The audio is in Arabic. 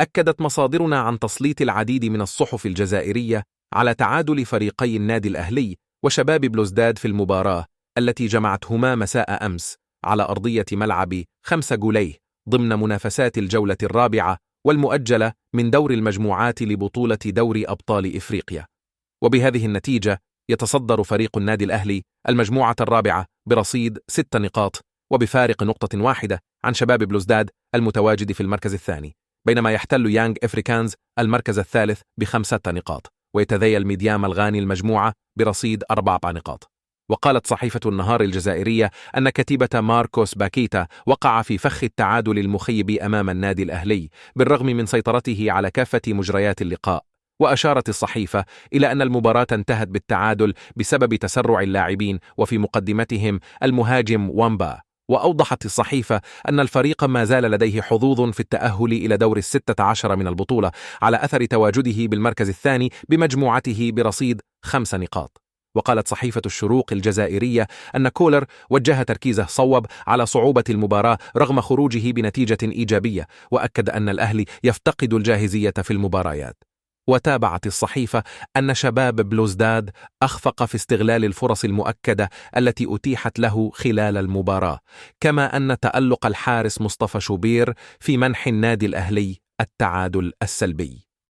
أكدت مصادرنا عن تسليط العديد من الصحف الجزائرية على تعادل فريقي النادي الأهلي وشباب بلوزداد في المباراة التي جمعتهما مساء أمس على أرضية ملعب 5 جوليه ضمن منافسات الجولة الرابعة والمؤجلة من دور المجموعات لبطولة دوري أبطال إفريقيا. وبهذه النتيجة يتصدر فريق النادي الأهلي المجموعة الرابعة برصيد 6 نقاط وبفارق نقطة واحدة عن شباب بلوزداد المتواجد في المركز الثاني، بينما يحتل يانغ إفريكانز المركز الثالث ب5 نقاط، ويتذيل ميديام الغاني المجموعة برصيد 4 نقاط. وقالت صحيفة النهار الجزائرية أن كتيبة ماركوس باكيتا وقع في فخ التعادل المخيب أمام النادي الأهلي بالرغم من سيطرته على كافة مجريات اللقاء. وأشارت الصحيفة إلى أن المباراة انتهت بالتعادل بسبب تسرع اللاعبين وفي مقدمتهم المهاجم وامبا. وأوضحت الصحيفة أن الفريق ما زال لديه حظوظ في التأهل إلى دور 16 من البطولة على أثر تواجده بالمركز الثاني بمجموعته برصيد 5 نقاط. وقالت صحيفة الشروق الجزائرية أن كولر وجه تركيزه صوب على صعوبة المباراة رغم خروجه بنتيجة إيجابية، وأكد أن الأهلي يفتقد الجاهزية في المباريات. وتابعت الصحيفة أن شباب بلوزداد أخفق في استغلال الفرص المؤكدة التي أتيحت له خلال المباراة، كما أن تألق الحارس مصطفى شوبير في منح النادي الأهلي التعادل السلبي.